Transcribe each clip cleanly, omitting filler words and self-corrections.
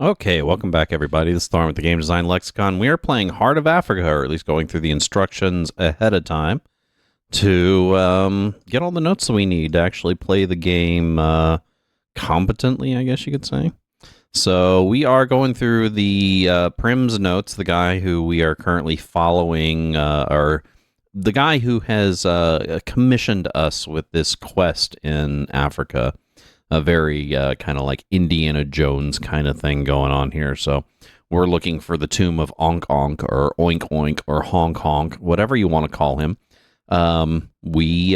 Okay, welcome back, everybody. This is Thorn with the Game Design Lexicon. We are playing Heart of Africa, or at least going through the instructions ahead of time to get all the notes that we need to actually play the game competently, I guess you could say. So we are going through the Prim's notes, the guy who we are currently following, or the guy who has commissioned us with this quest in Africa. A very kind of like Indiana Jones kind of thing going on here. So we're looking for the tomb of Onk Onk or Oink Oink or Honk Honk, whatever you want to call him. We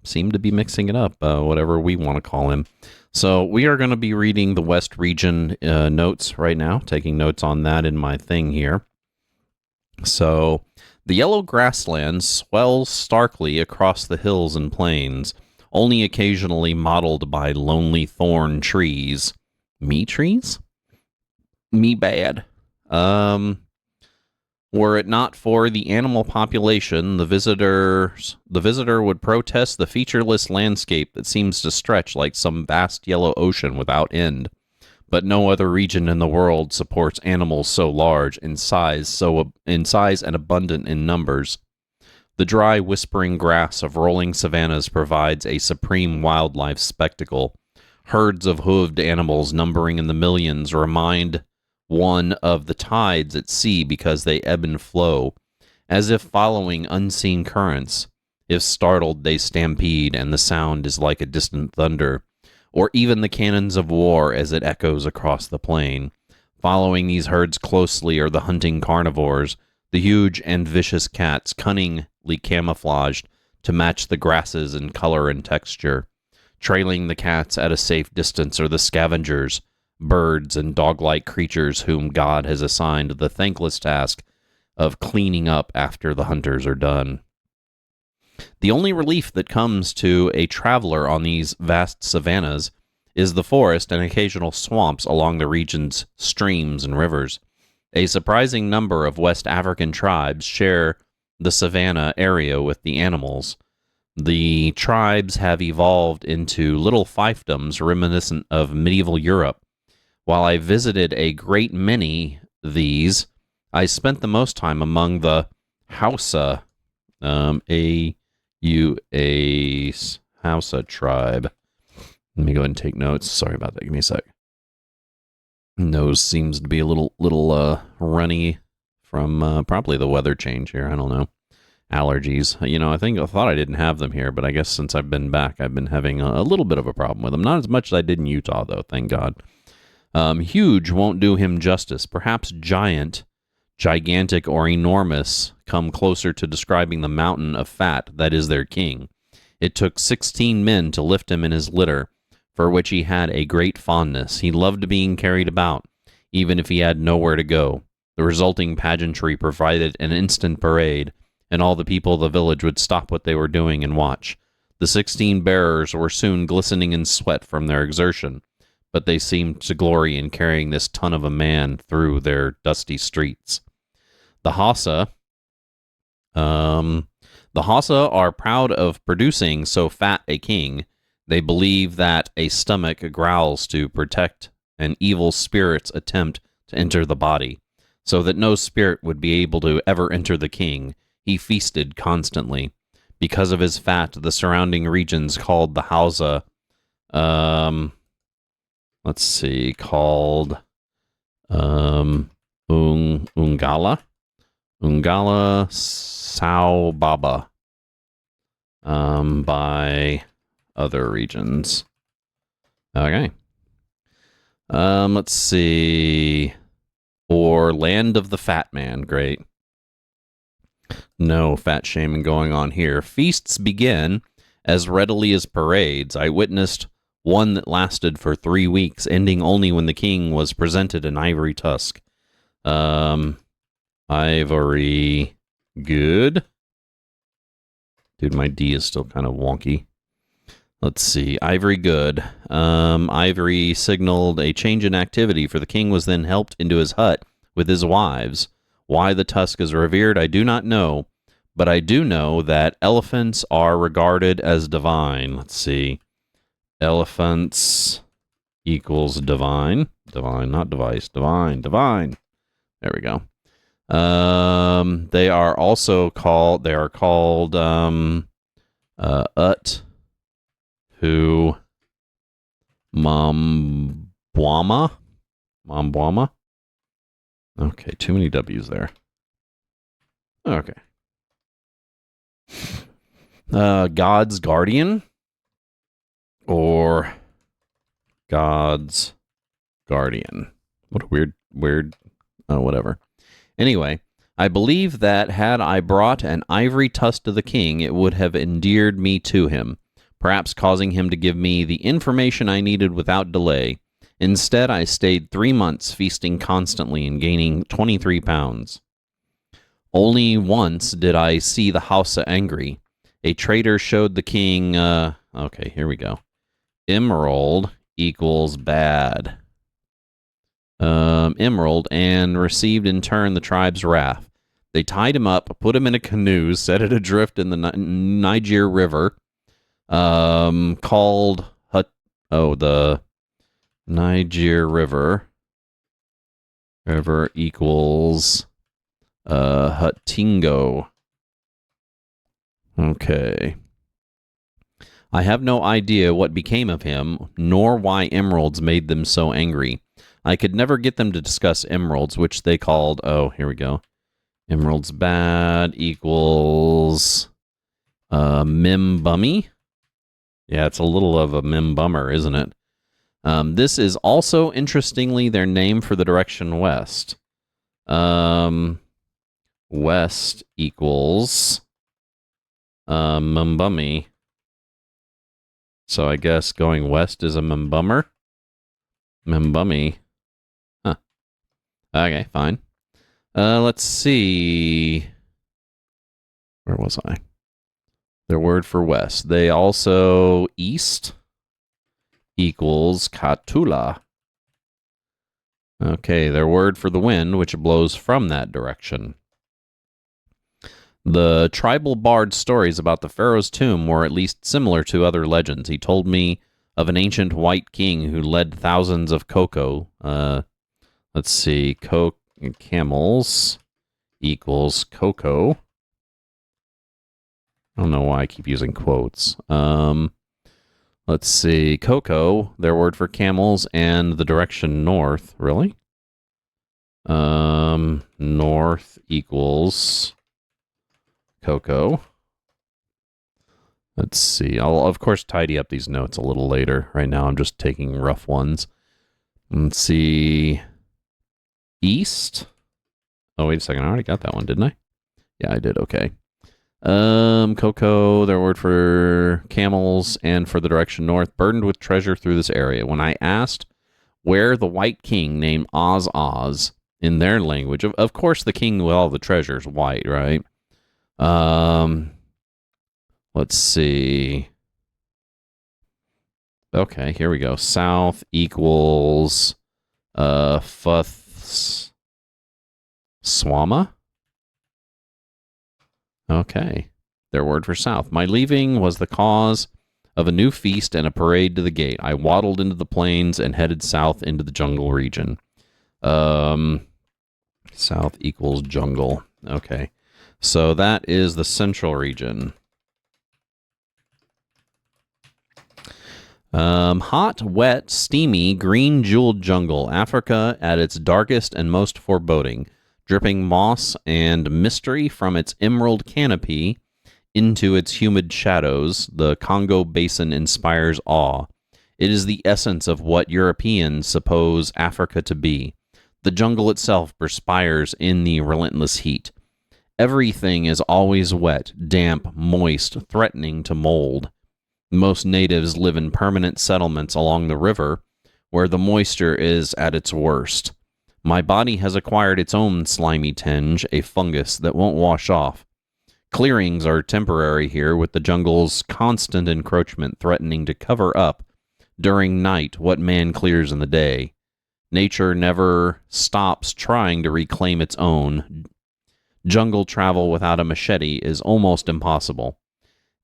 seem to be mixing it up, whatever we want to call him. So we are going to be reading the West Region notes right now, taking notes on that in my thing here. So the yellow grassland swells starkly across the hills and plains, only occasionally mottled by lonely thorn trees. Me trees? Me bad. Were it not for the animal population, the visitor would protest the featureless landscape that seems to stretch like some vast yellow ocean without end. But no other region in the world supports animals so large in size, and abundant in numbers. The dry, whispering grass of rolling savannas provides a supreme wildlife spectacle. Herds of hooved animals numbering in the millions remind one of the tides at sea because they ebb and flow, as if following unseen currents. If startled, they stampede, and the sound is like a distant thunder, or even the cannons of war as it echoes across the plain. Following these herds closely are the hunting carnivores, the huge and vicious cats, cunningly camouflaged to match the grasses in color and texture. Trailing the cats at a safe distance are the scavengers, birds and dog-like creatures whom God has assigned the thankless task of cleaning up after the hunters are done. The only relief that comes to a traveler on these vast savannas is the forest and occasional swamps along the region's streams and rivers. A surprising number of West African tribes share the savanna area with the animals. The tribes have evolved into little fiefdoms reminiscent of medieval Europe. While I visited a great many these, I spent the most time among the Hausa, Hausa tribe. Let me go ahead and take notes. Sorry about that. Give me a sec. Nose seems to be a little runny from probably the weather change here. I don't know. Allergies. I thought I didn't have them here, but I guess since I've been back, I've been having a little bit of a problem with them. Not as much as I did in Utah, though, thank God. Huge won't do him justice. Perhaps gigantic, or enormous come closer to describing the mountain of fat that is their king. It took 16 men to lift him in his litter, for which he had a great fondness. He loved being carried about, even if he had nowhere to go. The resulting pageantry provided an instant parade, and all the people of the village would stop what they were doing and watch. The 16 bearers were soon glistening in sweat from their exertion, but they seemed to glory in carrying this ton of a man through their dusty streets. The Hausa are proud of producing so fat a king. They believe that a stomach growls to protect an evil spirit's attempt to enter the body, so that no spirit would be able to ever enter the king. He feasted constantly. Because of his fat, the surrounding regions called the Hausa, called Ungala Sao Baba, by other regions. Okay. Let's see. Or Land of the Fat Man. Great. No fat shaming going on here. Feasts begin as readily as parades. I witnessed one that lasted for 3 weeks, ending only when the king was presented an ivory tusk. Ivory. Good. Dude, my D is still kind of wonky. Let's see. Ivory good. Ivory signaled a change in activity, for the king was then helped into his hut with his wives. Why the tusk is revered, I do not know, but I do know that elephants are regarded as divine. Let's see. Elephants equals divine. Divine, not device. Divine, divine. There we go. They are also called, Ut, Hu, Mambwama. Mambwama. Okay, too many W's there. Okay. God's Guardian or God's Guardian. What a weird, whatever. Anyway, I believe that had I brought an ivory tusk to the king, it would have endeared me to him, perhaps causing him to give me the information I needed without delay. Instead, I stayed 3 months feasting constantly and gaining 23 pounds. Only once did I see the Hausa angry. A traitor showed the king, okay, here we go. Emerald equals bad. Emerald, and received in turn the tribe's wrath. They tied him up, put him in a canoe, set it adrift in the Niger River, called the Niger River. River equals Hutingo. Okay. I have no idea what became of him, nor why emeralds made them so angry. I could never get them to discuss emeralds, which they called, oh, here we go. Emeralds bad equals Mimbummy. Yeah, it's a little of a Mimbummer, isn't it? This is also, interestingly, their name for the direction west. West equals Mimbummy. So I guess going west is a Mimbummer. Mimbummy. Huh. Okay, fine. Let's see. Where was I? Their word for west. They also east equals Katula. Okay, their word for the wind, which blows from that direction. The tribal bard stories about the pharaoh's tomb were at least similar to other legends. He told me of an ancient white king who led thousands of cocoa. Let's see, camels equals cocoa. I don't know why I keep using quotes. Let's see, cocoa, their word for camels, and the direction north. Really? North equals cocoa. Let's see. I'll, of course, tidy up these notes a little later. Right now, I'm just taking rough ones. Let's see. East. Oh, wait a second. I already got that one, didn't I? Yeah, I did. Okay. Cocoa, their word for camels, and for the direction north, burdened with treasure through this area. When I asked where the white king named Oz in their language, of course, the king with all the treasures white, right? Let's see. Okay, here we go. South equals Swama. Okay, their word for south. My leaving was the cause of a new feast and a parade to the gate. I waddled into the plains and headed south into the jungle region. South equals jungle. Okay, so that is the central region. Hot, wet, steamy, green jeweled jungle. Africa at its darkest and most foreboding. Dripping moss and mystery from its emerald canopy into its humid shadows, the Congo Basin inspires awe. It is the essence of what Europeans suppose Africa to be. The jungle itself perspires in the relentless heat. Everything is always wet, damp, moist, threatening to mold. Most natives live in permanent settlements along the river, where the moisture is at its worst. My body has acquired its own slimy tinge, a fungus that won't wash off. Clearings are temporary here, with the jungle's constant encroachment threatening to cover up during night what man clears in the day. Nature never stops trying to reclaim its own. Jungle travel without a machete is almost impossible.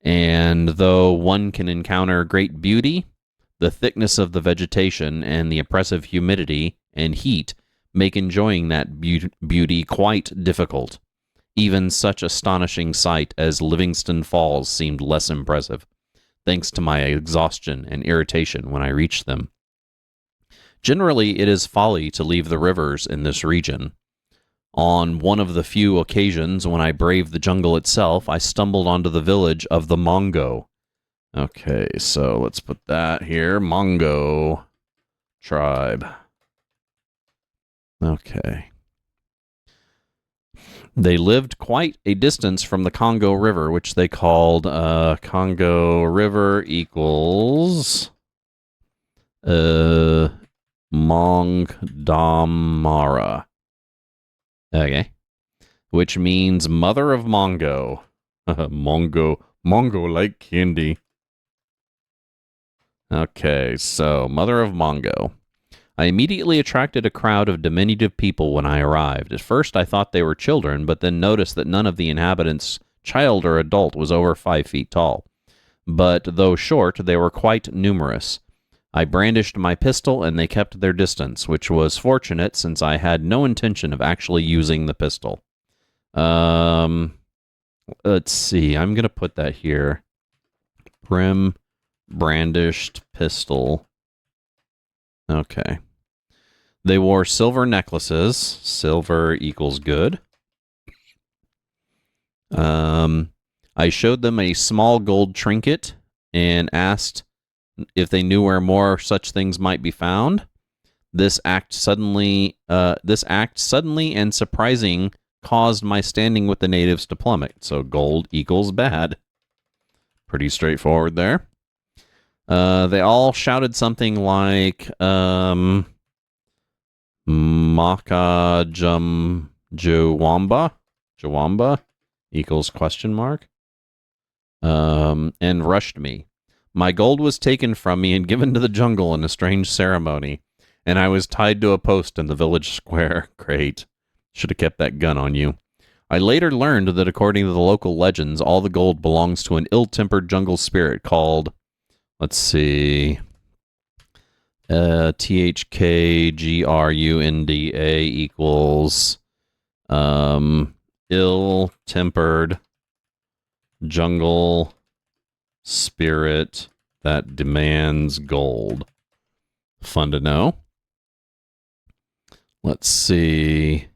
And though one can encounter great beauty, The thickness of the vegetation and the oppressive humidity and heat make enjoying that beauty quite difficult. Even such astonishing sight as Livingston Falls seemed less impressive, thanks to my exhaustion and irritation when I reached them. Generally, it is folly to leave the rivers in this region. On one of the few occasions when I braved the jungle itself, I stumbled onto the village of the Mongo. Okay, so let's put that here. Mongo tribe. Okay. They lived quite a distance from the Congo River, which they called Congo River equals Mongdamara. Okay. Which means mother of Mongo. Mongo like candy. Okay, so mother of Mongo. I immediately attracted a crowd of diminutive people when I arrived. At first I thought they were children, but then noticed that none of the inhabitants, child or adult, was over 5 feet tall. But though short, they were quite numerous. I brandished my pistol, and they kept their distance, which was fortunate since I had no intention of actually using the pistol. Let's see. I'm going to put that here. Prim brandished pistol. Okay. They wore silver necklaces. Silver equals good. I showed them a small gold trinket and asked if they knew where more such things might be found. This act suddenly and surprising caused my standing with the natives to plummet. So gold equals bad. Pretty straightforward there. They all shouted something like Maka Jawamba equals question mark. And rushed me. My gold was taken from me and given to the jungle in a strange ceremony, and I was tied to a post in the village square. Great. Should have kept that gun on you. I later learned that according to the local legends, all the gold belongs to an ill-tempered jungle spirit called, let's see, THKGRUNDA equals ill-tempered jungle spirit that demands gold. Fun to know. Let's see.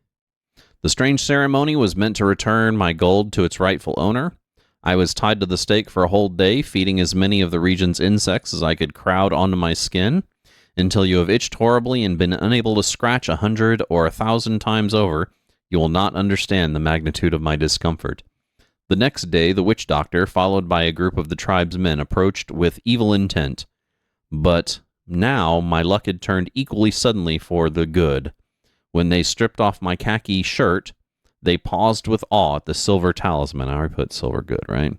The strange ceremony was meant to return my gold to its rightful owner. I was tied to the stake for a whole day, feeding as many of the region's insects as I could crowd onto my skin, until you have itched horribly and been unable to scratch 100 or 1,000 times over. You will not understand the magnitude of my discomfort. The next day, the witch doctor, followed by a group of the tribe's men, approached with evil intent. But now my luck had turned equally suddenly for the good. When they stripped off my khaki shirt, they paused with awe at the silver talisman. I already put silver good, right?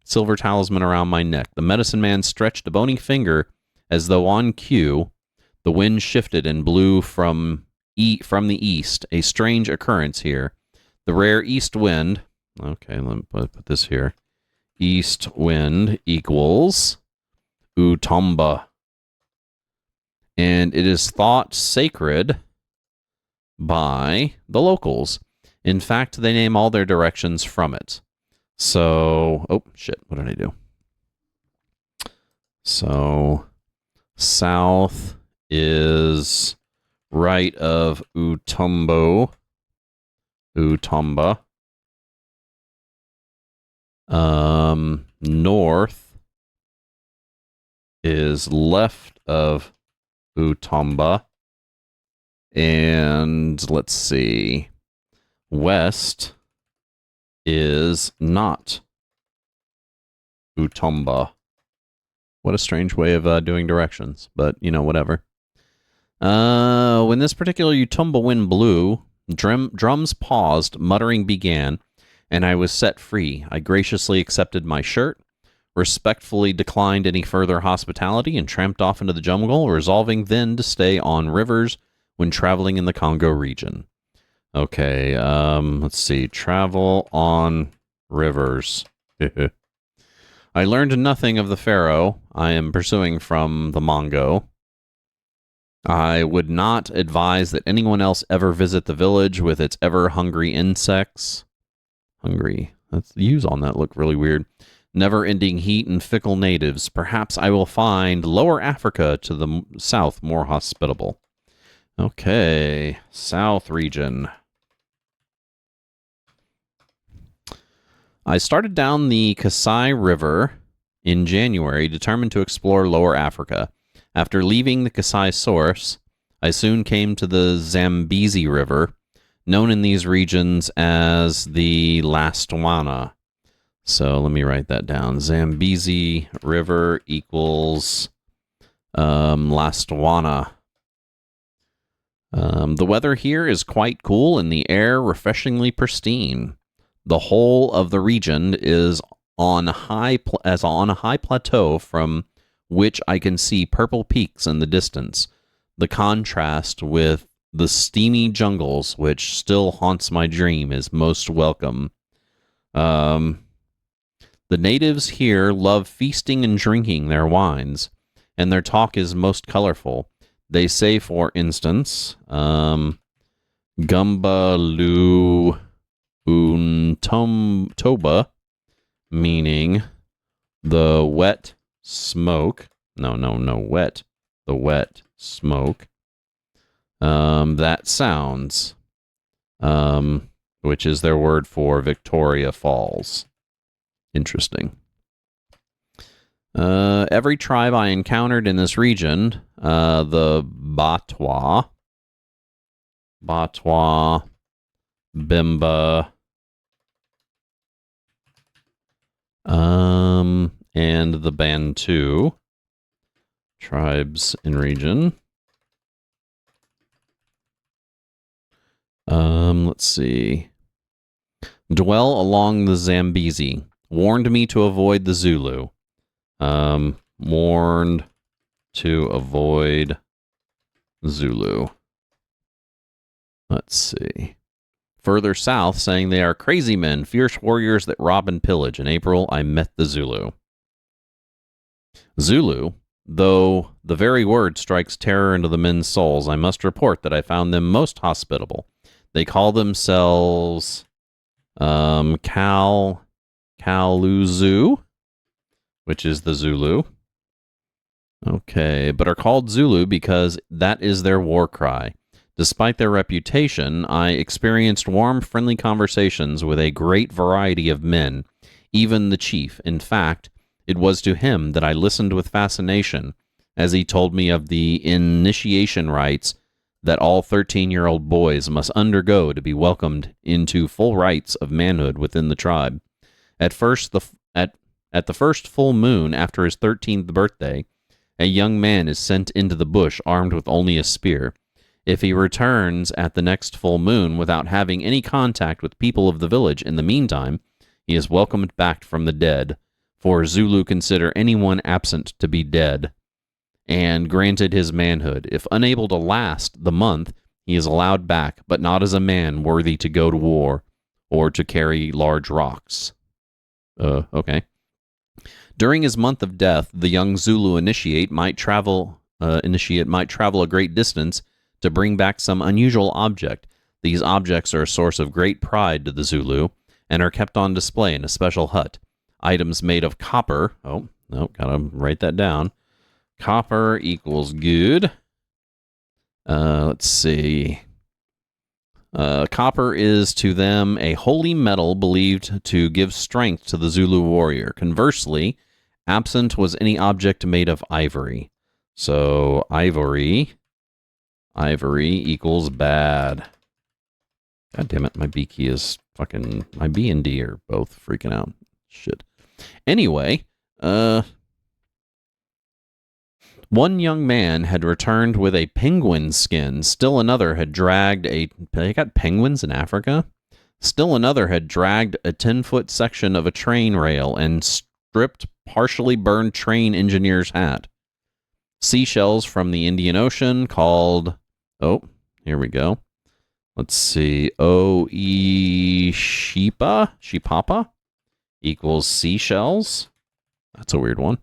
Silver talisman around my neck. The medicine man stretched a bony finger as though on cue. The wind shifted and blew from the east, a strange occurrence here. The rare east wind, okay, let me put this here. East wind equals Utomba. And it is thought sacred by the locals. In fact, they name all their directions from it. So, oh, shit, what did I do? So, south is right of Utomba. North is left of Utomba. And let's see. West is not Utomba. What a strange way of doing directions, but, you know, whatever. When this particular Utomba wind blew, drums paused, muttering began, and I was set free. I graciously accepted my shirt, respectfully declined any further hospitality, and tramped off into the jungle, resolving then to stay on rivers when traveling in the Congo region. Okay, let's see. Travel on rivers. I I learned nothing of the pharaoh I am pursuing from the Mongo. I would not advise that anyone else ever visit the village with its ever-hungry insects. Hungry. The U's on that look really weird. Never-ending heat and fickle natives. Perhaps I will find Lower Africa to the south more hospitable. Okay, South region. I started down the Kasai River in January, determined to explore Lower Africa. After leaving the Kasai source, I soon came to the Zambezi River, known in these regions as the Lastwana. So let me write that down. Zambezi River equals Lastwana. The weather here is quite cool and the air refreshingly pristine. The whole of the region is on a high plateau from which I can see purple peaks in the distance. The contrast with the steamy jungles, which still haunts my dream, is most welcome. The natives here love feasting and drinking their wines, and their talk is most colorful. They say, for instance, Gumba Lu Untoba, meaning the wet smoke. Wet. The wet smoke. That sounds, which is their word for Victoria Falls. Interesting. Every tribe I encountered in this region, the Batwa, Bimba, and the Bantu tribes in region. Let's see. Dwell along the Zambezi. Warned me to avoid the Zulu. Warned to avoid Zulu. Let's see. Further south, saying they are crazy men, fierce warriors that rob and pillage. In April, I met the Zulu. Zulu, though the very word strikes terror into the men's souls, I must report that I found them most hospitable. They call themselves Kaluzu, which is the Zulu. Okay, but are called Zulu because that is their war cry. Despite their reputation, I experienced warm, friendly conversations with a great variety of men, even the chief. In fact, it was to him that I listened with fascination, as he told me of the initiation rites that all 13-year-old boys must undergo to be welcomed into full rights of manhood within the tribe. At the first full moon after his 13th birthday, a young man is sent into the bush armed with only a spear. If he returns at the next full moon without having any contact with people of the village in the meantime, he is welcomed back from the dead, for Zulu consider anyone absent to be dead, and granted his manhood. If unable to last the month, he is allowed back, but not as a man worthy to go to war or to carry large rocks. Okay. During his month of death, the young Zulu initiate might travel a great distance to bring back some unusual object. These objects are a source of great pride to the Zulu and are kept on display in a special hut. Items made of copper. Oh, no, gotta write that down. Copper equals good. Let's see. Copper is to them a holy metal believed to give strength to the Zulu warrior. Conversely, absent was any object made of ivory. So ivory equals bad. God damn it, my B key is fucking... My B and D are both freaking out. Shit. Anyway, one young man had returned with a penguin skin. Still another had dragged They got penguins in Africa? Still another had dragged a 10-foot section of a train rail and stripped partially burned train engineer's hat. Seashells from the Indian Ocean called... Oh, here we go. Let's see. Shipapa equals seashells. That's a weird one.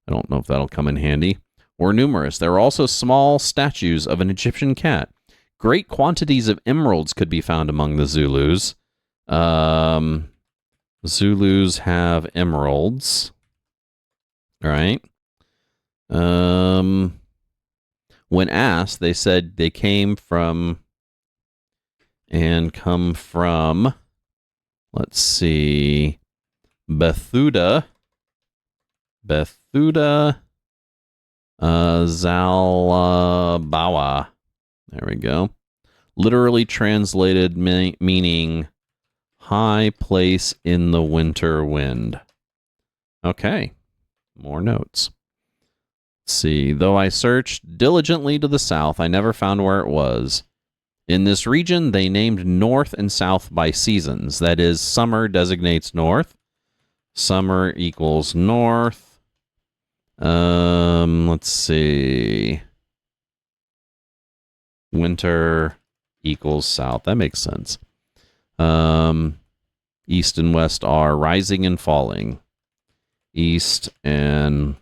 I don't know if that'll come in handy. Were numerous. There were also small statues of an Egyptian cat. Great quantities of emeralds could be found among the Zulus. Zulus have emeralds. All right. When asked, they said they came from and come from, let's see, Bethuda, Zalabawa. There we go. Literally translated meaning high place in the winter wind. Okay, more notes. Let's see. Though I searched diligently to the south, I never found where it was. In this region, they named north and south by seasons. That is, summer designates north. Summer equals north. Let's see. Winter equals south. That makes sense. East and west are rising and falling. East and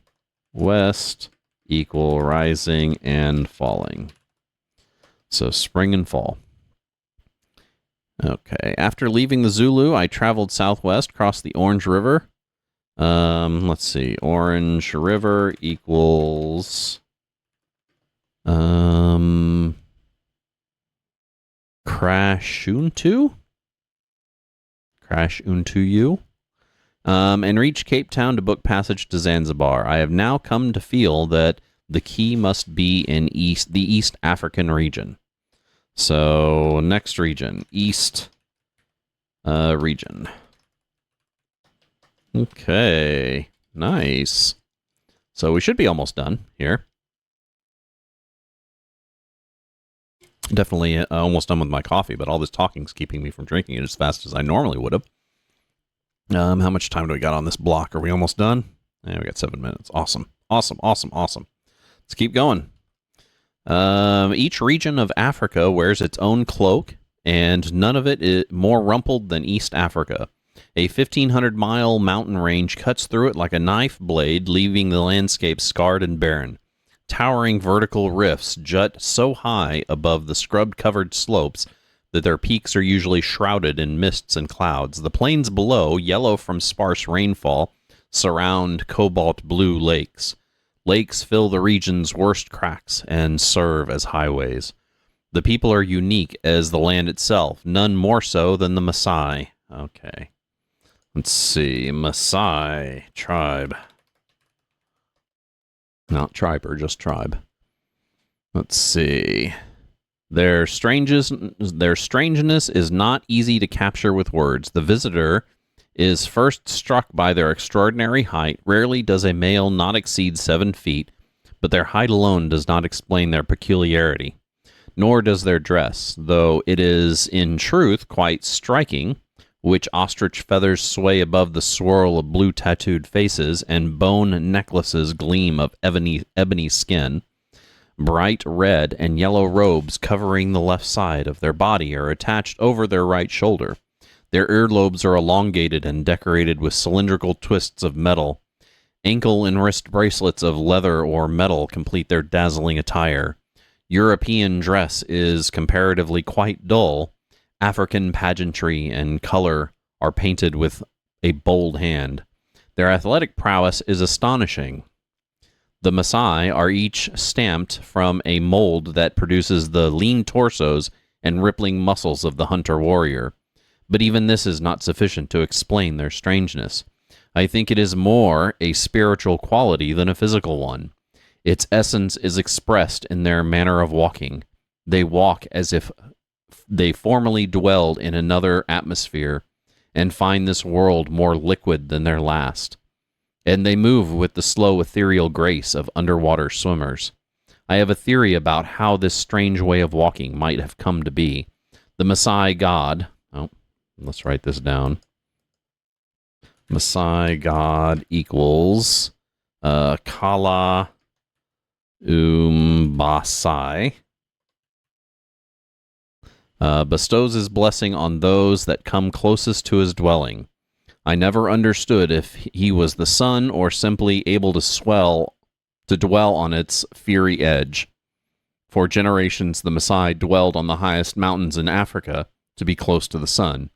west equal rising and falling. So spring and fall. Okay. After leaving the Zulu, I traveled southwest, crossed the Orange River. Let's see. Orange River equals Crashuntu, and reached Cape Town to book passage to Zanzibar. I have now come to feel that the key must be in the East African region. So, next region, East region. Okay, nice. So we should be almost done here. Definitely almost done with my coffee, but all this talking is keeping me from drinking it as fast as I normally would have. How much time do we got on this block? Are we almost done? Yeah, we got 7 minutes. Awesome. Let's keep going. Each region of Africa wears its own cloak, and none of it is more rumpled than East Africa. A 1,500-mile mountain range cuts through it like a knife blade, leaving the landscape scarred and barren. Towering vertical rifts jut so high above the scrub-covered slopes that their peaks are usually shrouded in mists and clouds. The plains below, yellow from sparse rainfall, surround cobalt-blue lakes. Lakes fill the region's worst cracks and serve as highways. The people are unique as the land itself, none more so than the Maasai. Okay. Let's see. Maasai tribe. Not triber, just tribe. Let's see. Their strangeness is not easy to capture with words. The visitor is first struck by their extraordinary height. Rarely does a male not exceed 7 feet, but their height alone does not explain their peculiarity. Nor does their dress, though it is in truth quite striking, which ostrich feathers sway above the swirl of blue tattooed faces, and bone necklaces gleam of ebony skin. Bright red and yellow robes covering the left side of their body are attached over their right shoulder. Their earlobes are elongated and decorated with cylindrical twists of metal. Ankle and wrist bracelets of leather or metal complete their dazzling attire. European dress is comparatively quite dull. African pageantry and color are painted with a bold hand. Their athletic prowess is astonishing. The Maasai are each stamped from a mold that produces the lean torsos and rippling muscles of the hunter-warrior. But even this is not sufficient to explain their strangeness. I think it is more a spiritual quality than a physical one. Its essence is expressed in their manner of walking. They walk as if they formerly dwelled in another atmosphere and find this world more liquid than their last. And they move with the slow ethereal grace of underwater swimmers. I have a theory about how this strange way of walking might have come to be. The Maasai god... Oh, let's write this down. Maasai god equals Kala Umbasai. Bestows his blessing on those that come closest to his dwelling. I never understood if he was the sun or simply able to dwell on its fiery edge. For generations, the Maasai dwelled on the highest mountains in Africa to be close to the sun.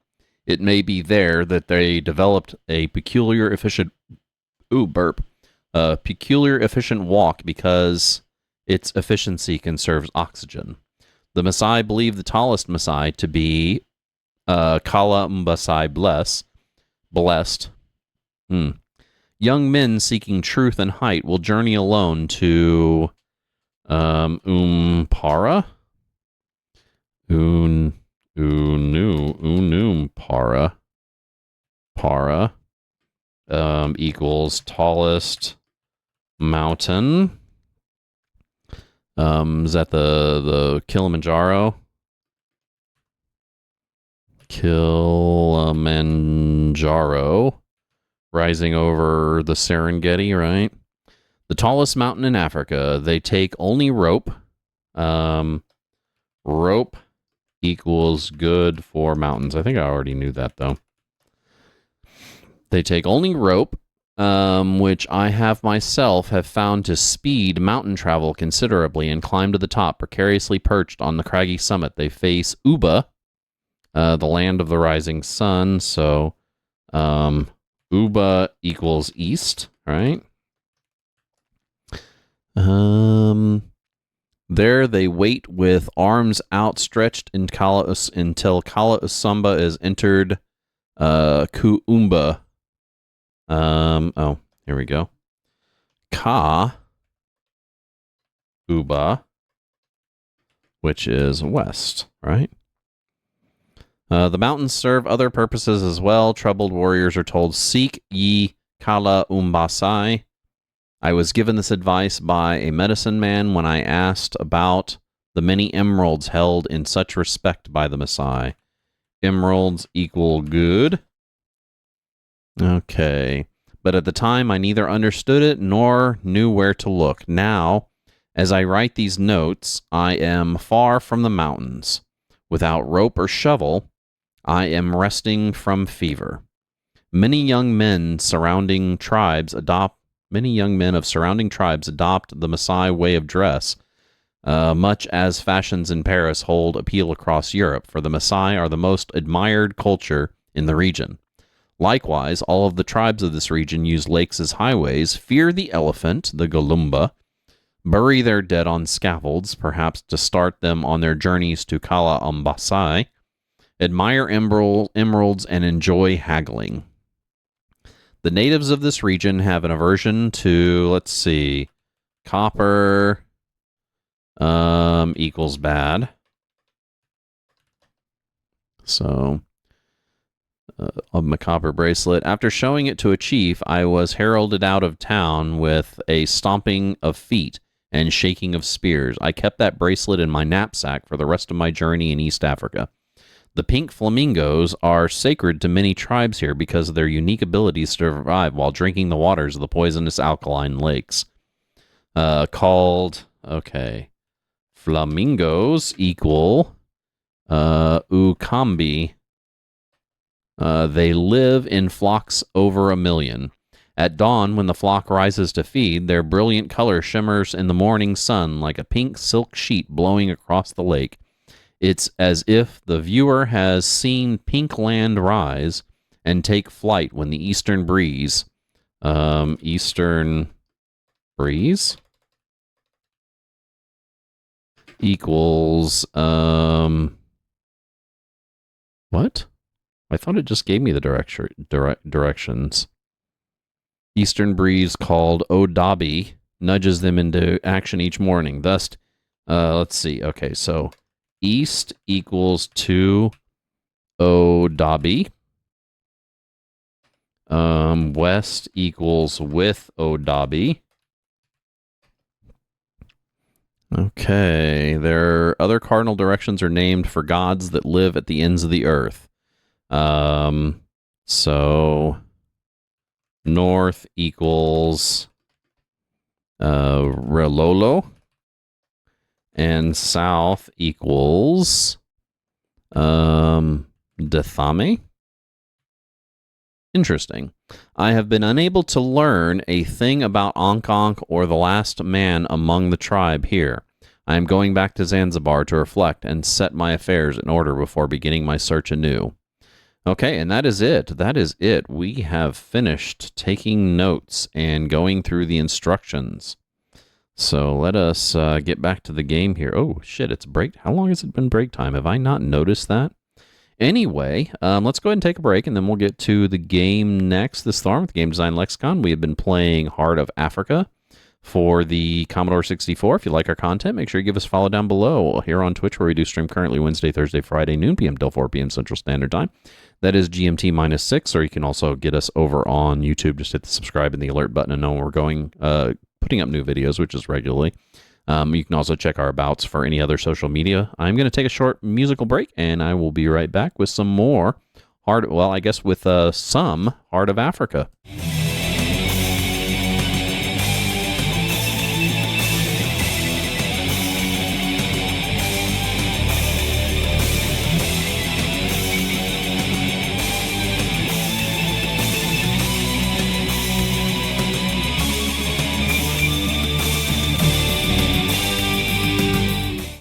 It may be there that they developed a peculiar efficient walk because its efficiency conserves oxygen. The Maasai believe the tallest Maasai to be Kala Mbasai blessed. Young men seeking truth and height will journey alone to Umpara? Unumpara. Para equals tallest mountain. Is that the Kilimanjaro? Kilimanjaro, rising over the Serengeti, right? The tallest mountain in Africa. They take only rope. Rope equals good for mountains. I think I already knew that, though. They take only rope, which I have found to speed mountain travel considerably and climb to the top, precariously perched on the craggy summit. They face Uba, the land of the rising sun. So, Uba equals east, right? There they wait with arms outstretched until Kala Usamba is entered Kuumba. Here we go. Ka Uba, which is west, right? The mountains serve other purposes as well. Troubled warriors are told, seek ye Kala Umbasai. I was given this advice by a medicine man when I asked about the many emeralds held in such respect by the Maasai. Emeralds equal good. Okay. But at the time, I neither understood it nor knew where to look. Now, as I write these notes, I am far from the mountains. Without rope or shovel, I am resting from fever. Many young men of surrounding tribes adopt the Maasai way of dress, much as fashions in Paris hold appeal across Europe, for the Maasai are the most admired culture in the region. Likewise, all of the tribes of this region use lakes as highways, fear the elephant, the Galumba, bury their dead on scaffolds, perhaps to start them on their journeys to Kala Umbasai, admire emeralds, and enjoy haggling. The natives of this region have an aversion to, let's see, copper equals bad. So, of my copper bracelet. After showing it to a chief, I was heralded out of town with a stomping of feet and shaking of spears. I kept that bracelet in my knapsack for the rest of my journey in East Africa. The pink flamingos are sacred to many tribes here because of their unique abilities to survive while drinking the waters of the poisonous alkaline lakes. Flamingos equal Ukambi. They live in flocks over 1 million. At dawn, when the flock rises to feed, their brilliant color shimmers in the morning sun like a pink silk sheet blowing across the lake. It's as if the viewer has seen pink land rise and take flight when the eastern breeze, equals, what? I thought it just gave me the directions. Eastern breeze called Odabi nudges them into action each morning. Thus, let's see. Okay, so east equals to Odabi. West equals with Odabi. Okay, their other cardinal directions are named for gods that live at the ends of the earth. So north equals Relolo, and south equals Dethame. Interesting. I have been unable to learn a thing about Ankh Ankh or the last man among the tribe here. I am going back to Zanzibar to reflect and set my affairs in order before beginning my search anew. Okay, and that is it. That is it. We have finished taking notes and going through the instructions. So let us get back to the game here. Oh, shit, it's break. How long has it been break time? Have I not noticed that? Anyway, let's go ahead and take a break, and then we'll get to the game next this storm with Game Design Lexicon. We have been playing Heart of Africa for the Commodore 64. If you like our content, make sure you give us a follow down below here on Twitch, where we do stream currently Wednesday, Thursday, Friday, noon p.m. till 4 p.m. Central Standard Time. That is GMT -6, or you can also get us over on YouTube. Just hit the subscribe and the alert button and know when we're going, putting up new videos, which is regularly. You can also check our abouts for any other social media. I'm going to take a short musical break, and I will be right back with some more some Heart of Africa.